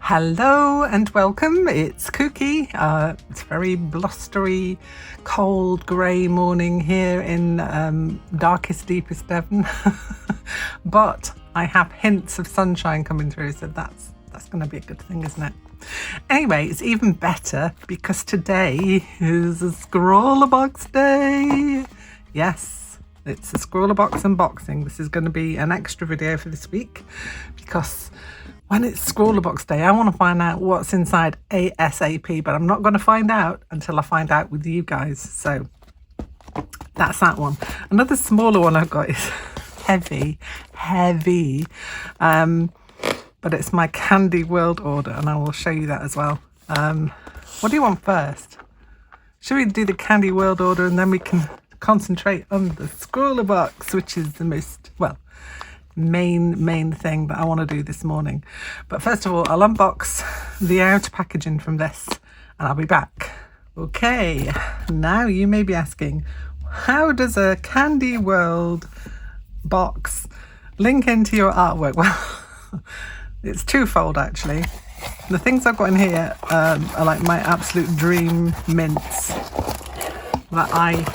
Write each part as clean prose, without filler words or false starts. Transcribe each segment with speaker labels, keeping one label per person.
Speaker 1: Hello and welcome, it's Kooky. It's a very blustery, cold, grey morning here in darkest, deepest Devon. But I have hints of sunshine coming through, so that's going to be a good thing, isn't it? Anyway, it's even better because today is a Scrawlr box day. Yes, it's a Scrawlr box unboxing. This is going to be an extra video for this week because when it's Scrawlr box day, I want to find out what's inside ASAP, but I'm not going to find out until I find out with you guys. So that's that one. Another smaller one I've got is heavy, but it's my Candy World order, and I will show you that as well. What do you want first? Should we do the Candy World order and then we can concentrate on the Scrawlr box, which is the most, well, main thing that I want to do this morning. But first of all, I'll unbox the outer packaging from this and I'll be back. Okay, now you may be asking, how does a Candy World box link into your artwork? Well, it's twofold actually. The things I've got in here are like my absolute dream mints that I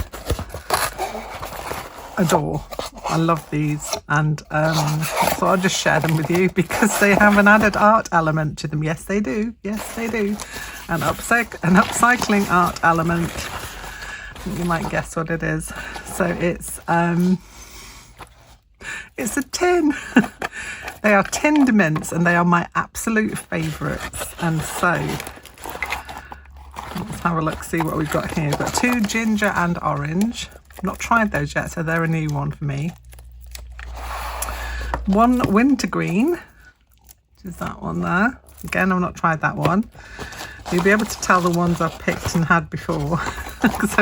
Speaker 1: adore. I love these, and so I'll just share them with you because they have an added art element to them. Yes, they do. Yes, they do. An upcycling art element. You might guess what it is. So it's a tin. They are tinned mints, and they are my absolute favourites. And so let's have a look, see what we've got here. We've got 2 ginger and orange. Not tried those yet, so they're a new one for me. 1 wintergreen, which is that one there. Again, I've not tried that one. You'll be able to tell the ones I've picked and had before because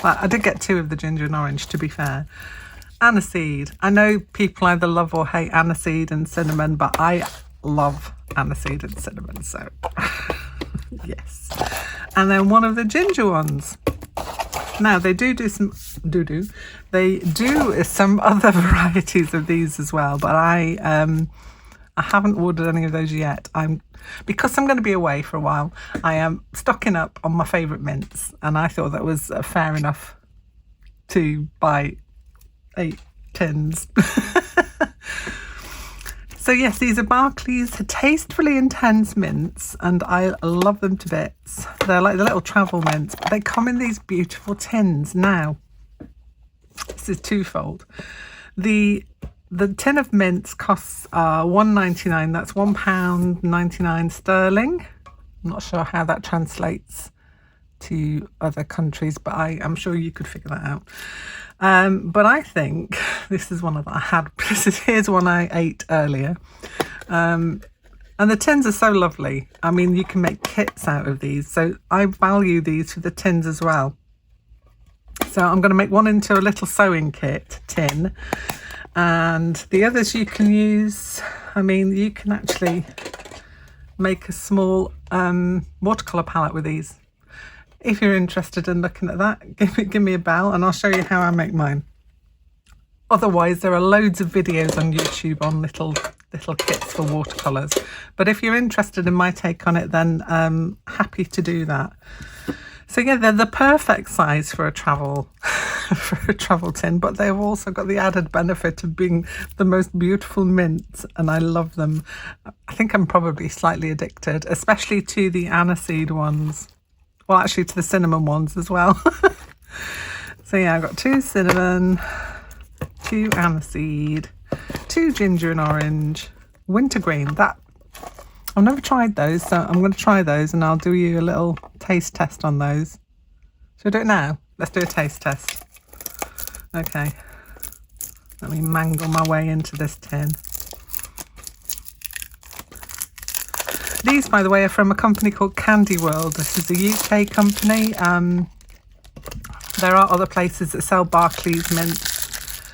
Speaker 1: I did get 2 of the ginger and orange, to be fair. Aniseed. I know people either love or hate aniseed and cinnamon, but I love aniseed and cinnamon, so yes. And then 1 of the ginger ones. Now they do some other varieties of these as well, but I haven't ordered any of those yet. Because I'm going to be away for a while, I am stocking up on my favourite mints, and I thought that was fair enough to buy 8 tins. So yes, these are Barclays Tastefully Intense mints, and I love them to bits. They're like the little travel mints, but they come in these beautiful tins. Now, this is twofold. The tin of mints costs £1.99. That's £1.99 sterling. I'm not sure how that translates to other countries, but I'm sure you could figure that out. But I think this is one that I had. Here's one I ate earlier. And the tins are so lovely. I mean, you can make kits out of these. So I value these for the tins as well. So I'm going to make one into a little sewing kit tin. And the others you can use, I mean, you can actually make a small watercolour palette with these. If you're interested in looking at that, give me a bell and I'll show you how I make mine. Otherwise, there are loads of videos on YouTube on little kits for watercolours. But if you're interested in my take on it, then happy to do that. So yeah, they're the perfect size for a travel tin, but they've also got the added benefit of being the most beautiful mints, and I love them. I think I'm probably slightly addicted, especially to the aniseed ones. Well, actually to the cinnamon ones as well. So yeah, I've got 2 cinnamon, 2 aniseed, 2 ginger and orange, wintergreen. I've never tried those, so I'm going to try those and I'll do you a little taste test on those. Should we do it now? Let's do a taste test. Okay. Let me mangle my way into this tin. These, by the way, are from a company called Candy World. This is a UK company. There are other places that sell Barclays mints,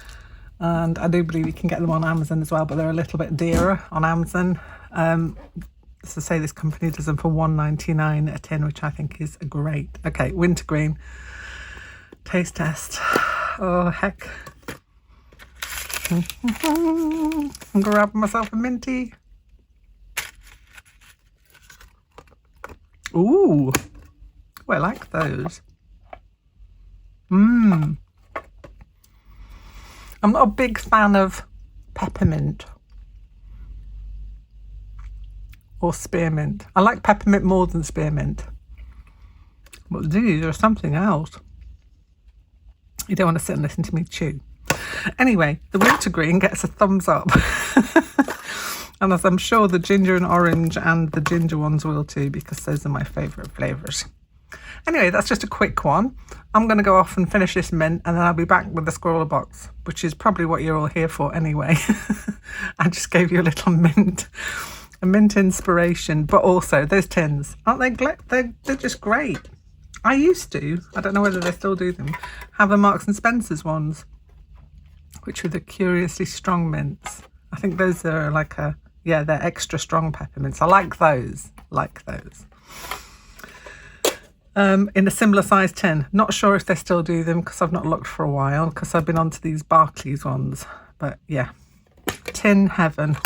Speaker 1: and I do believe you can get them on Amazon as well, but they're a little bit dearer on Amazon. So say this company does them for £1.99 a tin, which I think is great. Okay, wintergreen. Taste test. Oh, heck. I'm grabbing myself a minty. Ooh, oh, I like those. I'm not a big fan of peppermint or spearmint. I like peppermint more than spearmint. But these are something else. You don't want to sit and listen to me chew. Anyway, the wintergreen gets a thumbs up. And as I'm sure the ginger and orange and the ginger ones will too, because those are my favourite flavours. Anyway, that's just a quick one. I'm going to go off and finish this mint, and then I'll be back with the Scrawlr box, which is probably what you're all here for anyway. I just gave you a little a mint inspiration, but also those tins, aren't they? They're just great. I used to, I don't know whether they still do them, have the Marks and Spencer's ones, which were the curiously strong mints. I think those are like they're extra strong peppermints. I like those, in a similar size tin. Not sure if they still do them because I've not looked for a while, because I've been onto these Barclays ones. But yeah, tin heaven.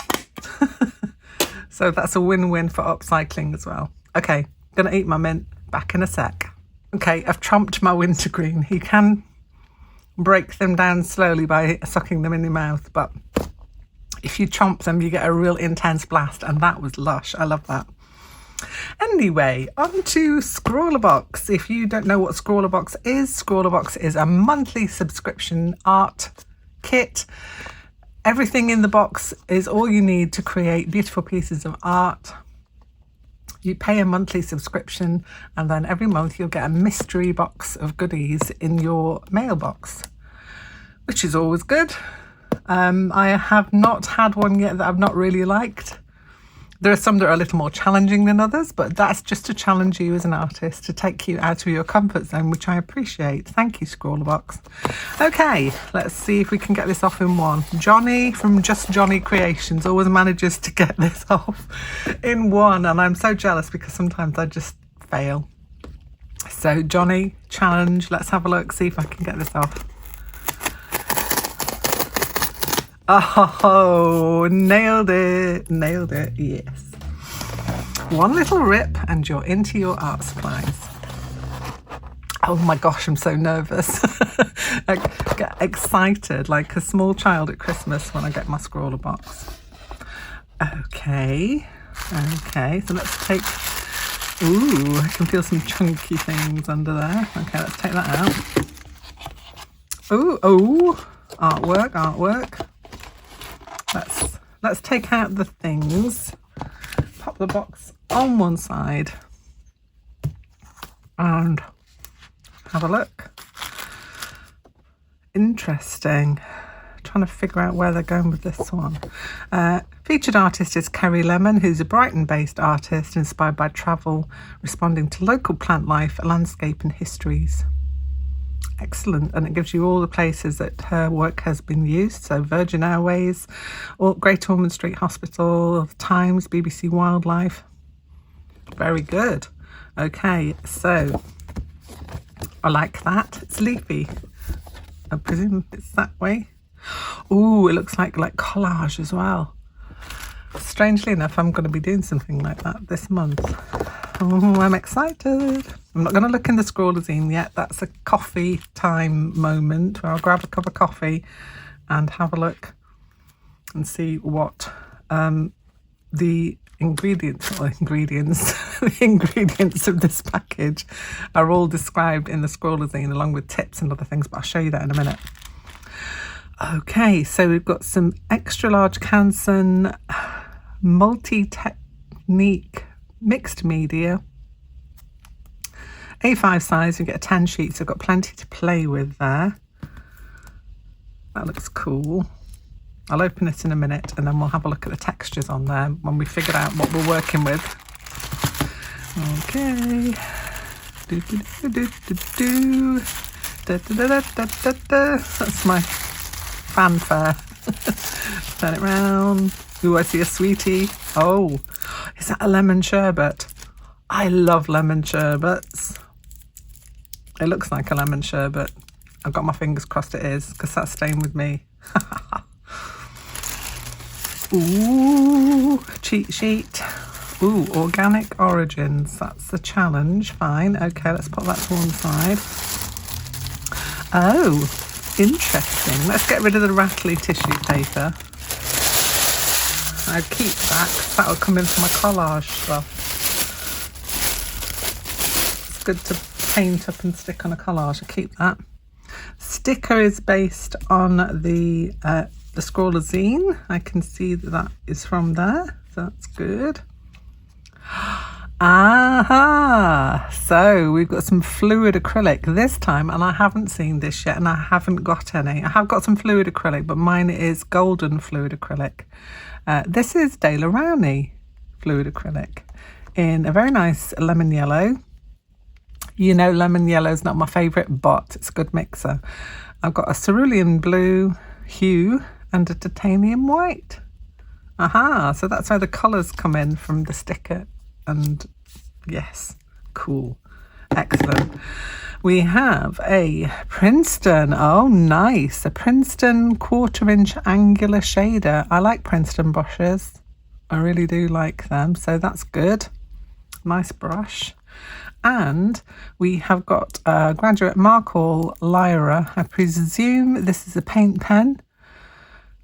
Speaker 1: So that's a win-win for upcycling as well. Okay, gonna eat my mint, back in a sec. Okay, I've chomped my wintergreen. You can break them down slowly by sucking them in your mouth, but if you chomp them, you get a real intense blast, and that was lush. I love that. Anyway, on to Scrawlr Box. If you don't know what Scrawlr Box is a monthly subscription art kit. Everything in the box is all you need to create beautiful pieces of art. You pay a monthly subscription, and then every month you'll get a mystery box of goodies in your mailbox, which is always good. I have not had one yet that I've not really liked. There are some that are a little more challenging than others, but that's just to challenge you as an artist, to take you out of your comfort zone, which I appreciate. Thank you, Scrawlr Box. Okay, let's see if we can get this off in one. Johnny from Just Johnny Creations always manages to get this off in one, and I'm so jealous because sometimes I just fail. So Johnny, challenge. Let's have a look, see if I can get this off. Oh, nailed it, yes. One little rip and you're into your art supplies. Oh my gosh, I'm so nervous. I get excited like a small child at Christmas when I get my Scrawlr Box. Okay, so let's take, ooh, I can feel some chunky things under there. Okay, let's take that out. Ooh, artwork. Let's take out the things, pop the box on one side and have a look. Interesting. Trying to figure out where they're going with this one. Featured artist is Kerry Lemon, who's a Brighton-based artist inspired by travel, responding to local plant life, landscape and histories. Excellent, and it gives you all the places that her work has been used. So Virgin Airways, Great Ormond Street Hospital, Times, BBC Wildlife. Very good. Okay, so I like that. It's leafy. I presume it's that way. Ooh, it looks like collage as well. Strangely enough, I'm going to be doing something like that this month. Oh, I'm excited. I'm not going to look in the Scrawlr zine yet. That's a coffee time moment where I'll grab a cup of coffee and have a look and see what the ingredients the ingredients of this package are all described in the Scrawlr zine, along with tips and other things, but I'll show you that in a minute. Okay, so we've got some extra large Canson multi-technique mixed media, A5 size. You get a 10 sheet, so I've got plenty to play with there. That looks cool. I'll open it in a minute and then we'll have a look at the textures on there when we figured out what we're working with. Okay. That's my fanfare. Turn it round. Ooh, I see a sweetie. Oh, is that a lemon sherbet? I love lemon sherbets. It looks like a lemon sherbet. I've got my fingers crossed it is, because that's staying with me. Ooh, cheat sheet. Ooh, organic origins. That's the challenge. Fine. Okay, let's put that to one side. Oh, interesting. Let's get rid of the rattly tissue paper. I'll keep that, 'cause that'll come in for my collage stuff. It's good to paint up and stick on a collage. I'll keep that. Sticker is based on the Scrawlr zine. I can see that is from there, so that's good. Aha! So we've got some fluid acrylic this time, and I haven't seen this yet, and I haven't got any. I have got some fluid acrylic, but mine is golden fluid acrylic. This is Daler Rowney fluid acrylic in a very nice lemon yellow. You know, lemon yellow is not my favourite, but it's a good mixer. I've got a cerulean blue hue and a titanium white. Aha, so that's how the colours come in from the sticker. And yes, cool, excellent. We have a Princeton, oh nice, a Princeton 1/4 inch angular shader. I like Princeton brushes, I really do like them, so that's good. Nice brush. And we have got a Graduate Markall Lyra. I presume this is a paint pen.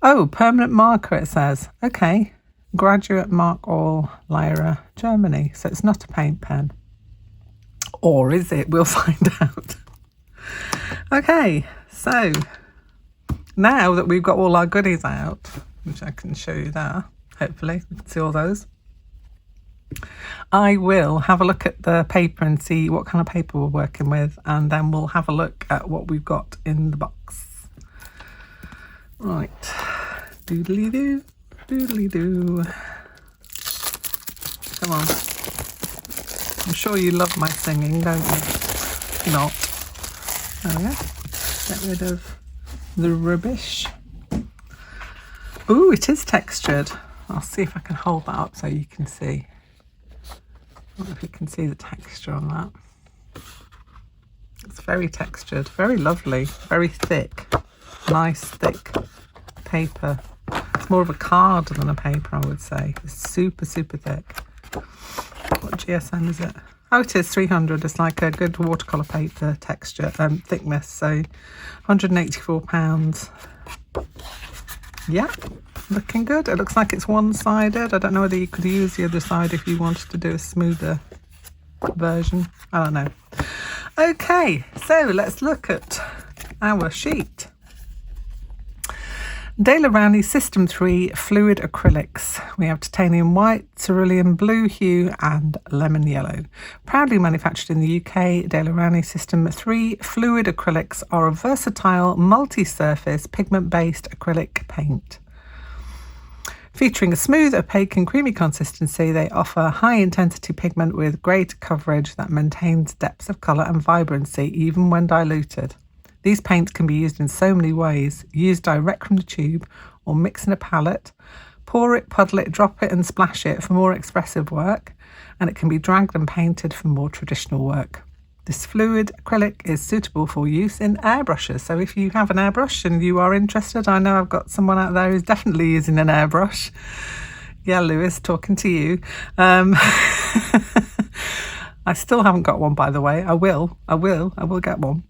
Speaker 1: Oh, permanent marker it says. Okay, Graduate Markall Lyra, Germany. So it's not a paint pen. Or is it? We'll find out. Okay, so now that we've got all our goodies out, which I can show you there, hopefully you can see all those, I will have a look at the paper and see what kind of paper we're working with, and then we'll have a look at what we've got in the box. Right, doodly doo, doodly doo. Come on. I'm sure you love my singing, don't you? Not. There we go. Get rid of the rubbish. Ooh, it is textured. I'll see if I can hold that up so you can see. I don't know if you can see the texture on that. It's very textured, very lovely, very thick, nice thick paper. It's more of a card than a paper, I would say. It's super, super thick. What GSM is it? Oh, it is 300. It's like a good watercolour paper texture, thickness. So £184. Yeah, looking good. It looks like it's one-sided. I don't know whether you could use the other side if you wanted to do a smoother version. I don't know. Okay, so let's look at our sheet. Daler Rowney System 3 Fluid Acrylics. We have titanium white, cerulean blue hue and lemon yellow. Proudly manufactured in the UK, Daler Rowney System 3 Fluid Acrylics are a versatile multi-surface pigment-based acrylic paint. Featuring a smooth, opaque and creamy consistency, they offer high-intensity pigment with great coverage that maintains depths of colour and vibrancy even when diluted. These paints can be used in so many ways. Use direct from the tube or mix in a palette. Pour it, puddle it, drop it and splash it for more expressive work. And it can be dragged and painted for more traditional work. This fluid acrylic is suitable for use in airbrushes. So if you have an airbrush and you are interested, I know I've got someone out there who's definitely using an airbrush. Yeah, Lewis, talking to you. I still haven't got one, by the way. I will get one.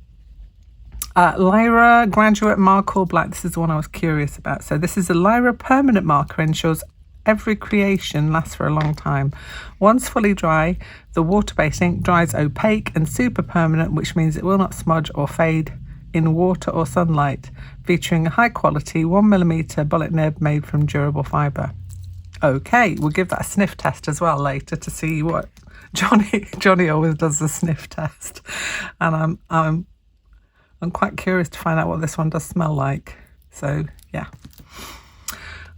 Speaker 1: Lyra Graduate Markall Black. This is the one I was curious about. So this is a Lyra permanent marker, ensures every creation lasts for a long time. Once fully dry, the water-based ink dries opaque and super permanent, which means it will not smudge or fade in water or sunlight, featuring a high quality 1mm bullet nib made from durable fibre. Okay, we'll give that a sniff test as well later to see what Johnny always does the sniff test, and I'm quite curious to find out what this one does smell like. So yeah.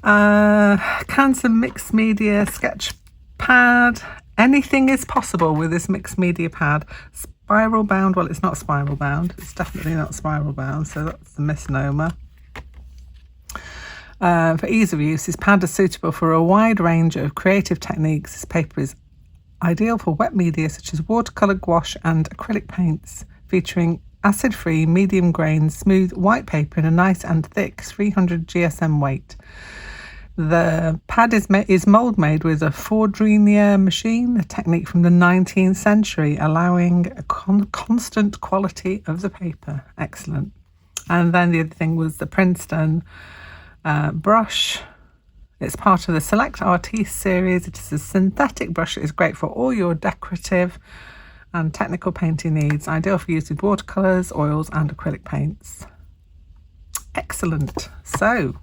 Speaker 1: Canson mixed media sketch pad. Anything is possible with this mixed media pad. Spiral bound. Well, it's not spiral bound. It's definitely not spiral bound. So that's the misnomer. For ease of use, this pad is suitable for a wide range of creative techniques. This paper is ideal for wet media such as watercolour, gouache and acrylic paints, featuring acid-free, medium grain, smooth white paper in a nice and thick 300 GSM weight. The pad is mould made with a Fordrinier machine, a technique from the 19th century, allowing a constant quality of the paper. Excellent. And then the other thing was the Princeton brush. It's part of the Select Artiste series. It is a synthetic brush. It is great for all your decorative and technical painting needs. Ideal for use with watercolours, oils and acrylic paints. Excellent. So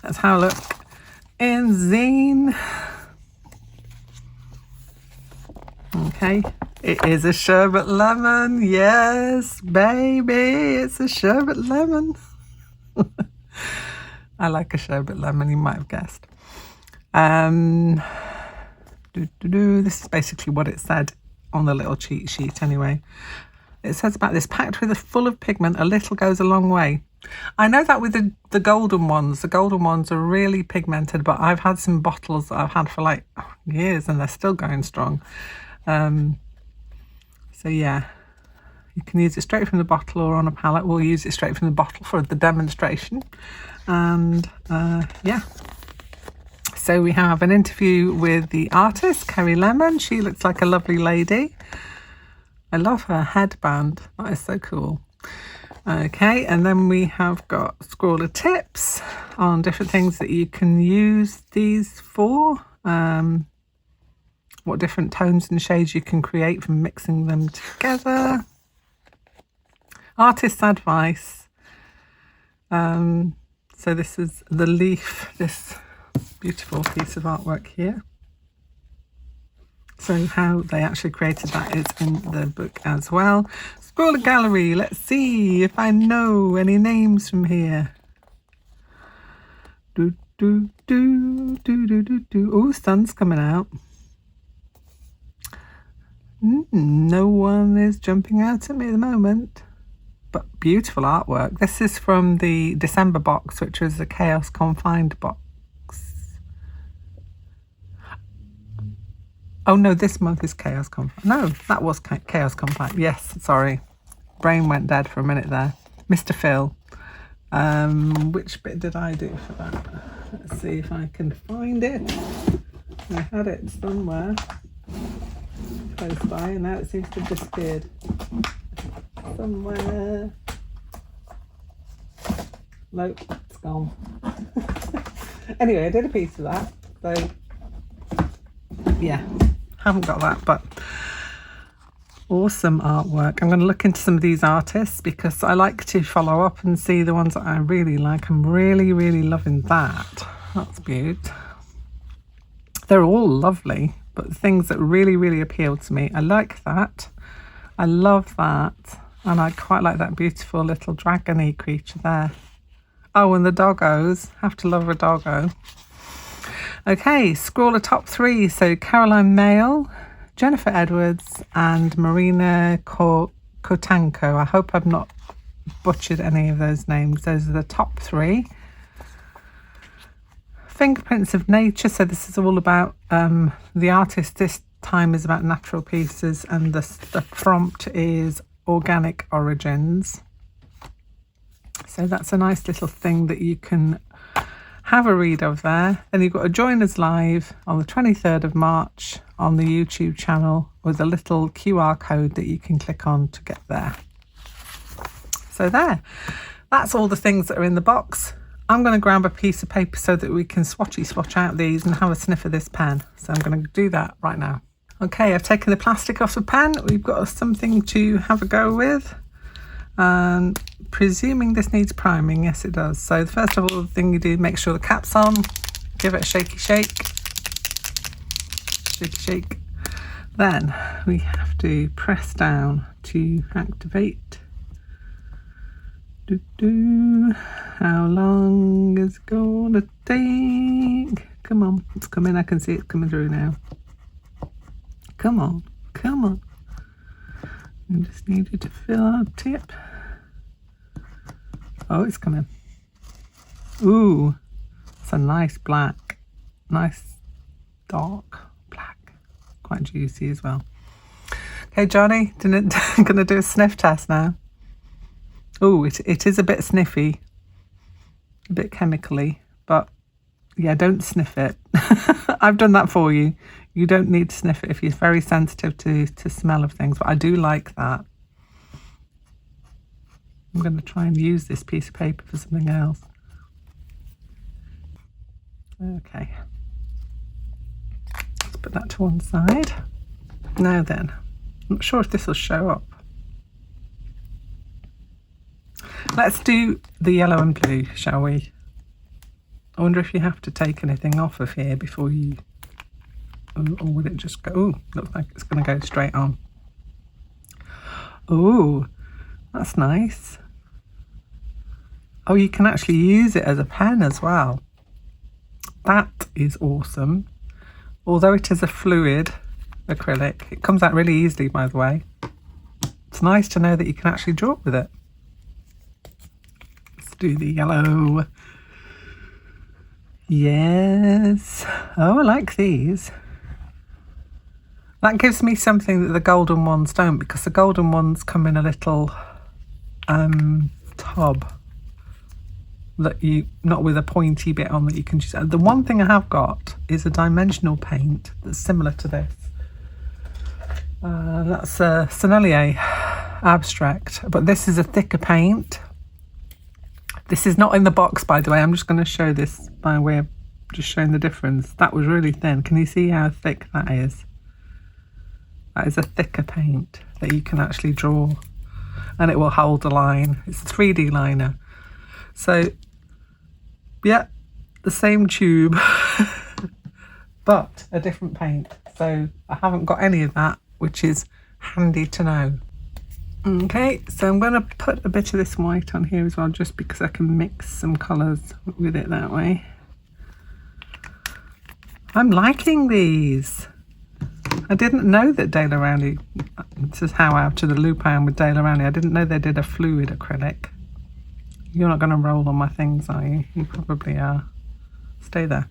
Speaker 1: let's have a look in zine. Okay, it is a sherbet lemon. Yes, baby, it's a sherbet lemon. I like a sherbet lemon, you might have guessed. This is basically what it said on the little cheat sheet anyway. It says about this, packed with a full of pigment, a little goes a long way. I know that with the golden ones. The golden ones are really pigmented, but I've had some bottles that I've had for like years and they're still going strong. So yeah, you can use it straight from the bottle or on a palette. We'll use it straight from the bottle for the demonstration. And yeah, so we have an interview with the artist, Kerry Lemon. She looks like a lovely lady. I love her headband. That is so cool. Okay, and then we have got Scrawlr tips on different things that you can use these for. What different tones and shades you can create from mixing them together. Artist's advice. So this is the leaf, this beautiful piece of artwork here. So how they actually created that is in the book as well. Scrawlr Gallery, let's see if I know any names from here. Oh, sun's coming out. No one is jumping out at me at the moment. But beautiful artwork. This is from the December box, which was the Chaos Confined box. Oh no, this month is Chaos Confined. No, that was Chaos Confined. Yes, sorry. Brain went dead for a minute there. Mr. Phil. Which bit did I do for that? Let's see if I can find it. I had it somewhere close by and now it seems to have disappeared. Somewhere. Nope, it's gone. Anyway, I did a piece of that. So yeah, haven't got that, but awesome artwork. I'm going to look into some of these artists because I like to follow up and see the ones that I really like. I'm really, really loving that. That's beautiful. They're all lovely, but the things that really, really appeal to me, I like that. I love that. And I quite like that beautiful little dragon-y creature there. Oh, and the doggos. Have to love a doggo. Okay, Scrawlr top 3. So Caroline Mayle, Jennifer Edwards and Marina Kotanko. I hope I've not butchered any of those names. Those are the top 3. Fingerprints of Nature. So this is all about the artist. This time is about natural pieces and the prompt is organic origins. So that's a nice little thing that you can have a read of there. Then you've got a Join Us Live on the 23rd of March on the YouTube channel with a little QR code that you can click on to get there. So that's all the things that are in the box. I'm going to grab a piece of paper so that we can swatch out these and have a sniff of this pen. So I'm going to do that right now. Okay, I've taken the plastic off the pen. We've got something to have a go with. And presuming this needs priming, yes it does. So first of all, the thing you do, make sure the cap's on. Give it a shaky shake. Shaky shake. Then we have to press down to activate. How long is it gonna take? Come on, it's coming. I can see it coming through now. Come on, come on. I just needed to fill our tip. Oh, it's coming. Ooh, it's a nice black. Nice dark black. Quite juicy as well. Okay, Johnny, I'm going to do a sniff test now. Ooh, it is a bit sniffy. A bit chemically, But yeah, don't sniff it. I've done that for you. You don't need to sniff it if you're very sensitive to smell of things, but I do like that. I'm going to try and use this piece of paper for something else. Okay. Let's put that to one side. Now then, I'm not sure if this will show up. Let's do the yellow and blue, shall we? I wonder if you have to take anything off of here before you... Or would it just go... Oh, looks like it's going to go straight on. Oh, that's nice. Oh, you can actually use it as a pen as well. That is awesome. Although it is a fluid acrylic, it comes out really easily, by the way. It's nice to know that you can actually draw with it. Let's do the yellow. Yes. Oh, I like these. That gives me something that the golden ones don't, because the golden ones come in a little tub that you, not with a pointy bit on that you can choose. The one thing I have got is a dimensional paint that's similar to this. That's a Sennelier abstract, but this is a thicker paint. This is not in the box, by the way. I'm just going to show this by way of just showing the difference. That was really thin. Can you see how thick that is? That is a thicker paint that you can actually draw, and it will hold a line. It's a 3D liner. So, yeah, the same tube, but a different paint. So I haven't got any of that, which is handy to know. Okay, so I'm going to put a bit of this white on here as well, just because I can mix some colours with it that way. I'm liking these. I didn't know that Daler Rowney, this is how out of the loop I am with Daler Rowney, I didn't know they did a fluid acrylic. You're not going to roll on my things, are you? You probably are. Stay there.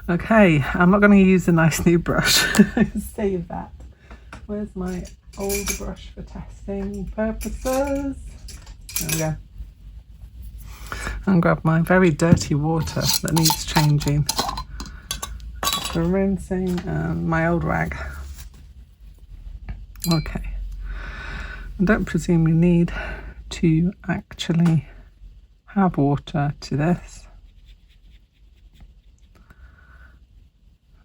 Speaker 1: Okay, I'm not going to use a nice new brush. Save that. Where's my old brush for testing purposes? There we go. And grab my very dirty water that needs changing for rinsing, and my old rag. Okay. I don't presume you need to actually have water to this.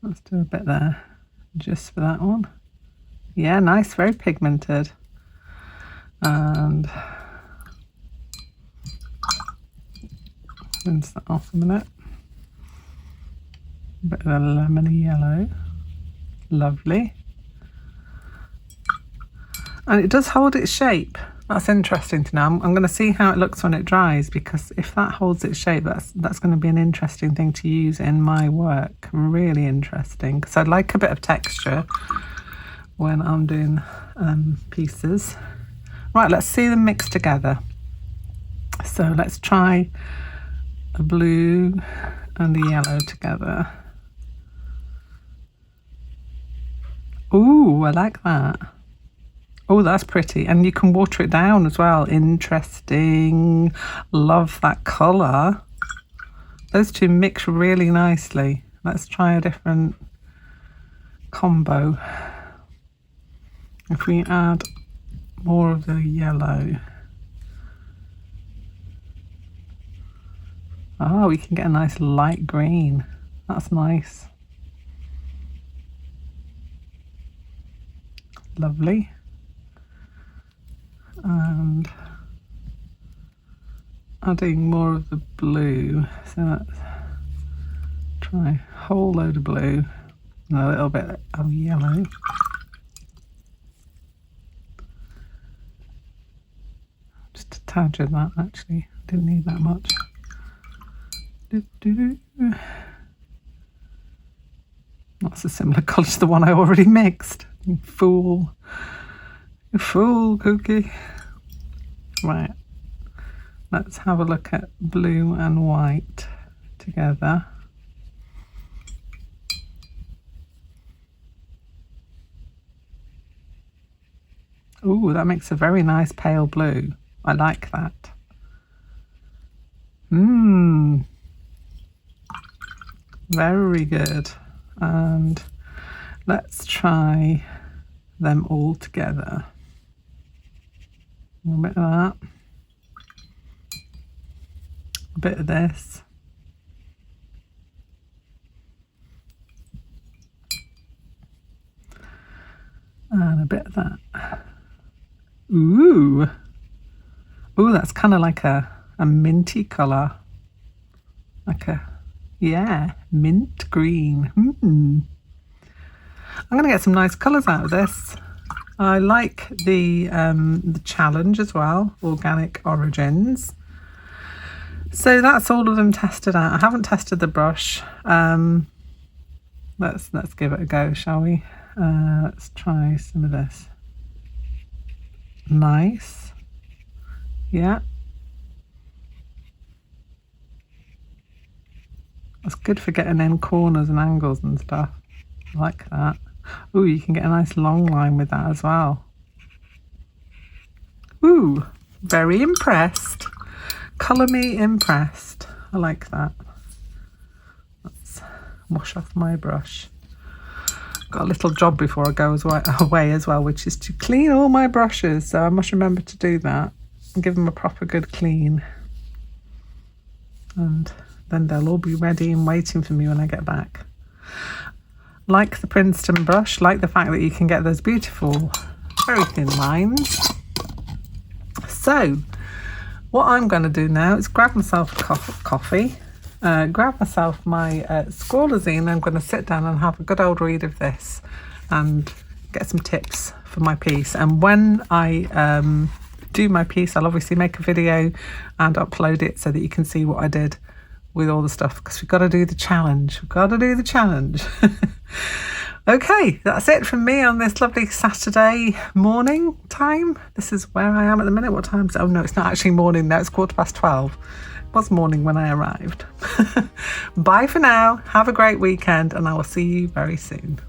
Speaker 1: Let's do a bit there just for that one. Yeah, nice, very pigmented. And rinse that off a minute. A bit of a lemony yellow. Lovely. And it does hold its shape. That's interesting to know. I'm going to see how it looks when it dries, because if that holds its shape, that's going to be an interesting thing to use in my work. Really interesting, because I like a bit of texture when I'm doing pieces. Right, let's see them mixed together. So let's try a blue and a yellow together. Ooh, I like that. Oh, that's pretty. And you can water it down as well. Interesting. Love that colour. Those two mix really nicely. Let's try a different combo. If we add more of the yellow. Oh, we can get a nice light green. That's nice. Lovely. And adding more of the blue. So let's try a whole load of blue and a little bit of yellow. Just a touch of that, actually. Didn't need that much. That's a similar colour to the one I already mixed. You fool. You fool, Kooky. Right. Let's have a look at blue and white together. Ooh, that makes a very nice pale blue. I like that. Very good. And let's try them all together. A bit of that. A bit of this. And a bit of that. Ooh. Ooh, that's kind of like a minty colour. Like a, yeah, mint green. I'm going to get some nice colours out of this. I like the challenge as well, Organic Origins. So that's all of them tested out. I haven't tested the brush. Let's give it a go, shall we? Let's try some of this. Nice. Yeah. It's good for getting in corners and angles and stuff. I like that. Ooh, you can get a nice long line with that as well. Ooh, very impressed. Colour me impressed. I like that. Let's wash off my brush. Got a little job before I go away as well, which is to clean all my brushes. So I must remember to do that and give them a proper good clean. And then they'll all be ready and waiting for me when I get back. Like the Princeton brush, like the fact that you can get those beautiful, very thin lines. So what I'm going to do now is grab myself a coffee, grab myself my Scrawlr zine. I'm going to sit down and have a good old read of this and get some tips for my piece. And when I do my piece, I'll obviously make a video and upload it so that you can see what I did with all the stuff, because we've got to do the challenge. Okay, that's it from me on this lovely Saturday morning time. This is where I am at the minute. What time is it? Oh no, it's not actually morning now, it's 12:15. It was morning when I arrived. Bye for now, have a great weekend, and I will see you very soon.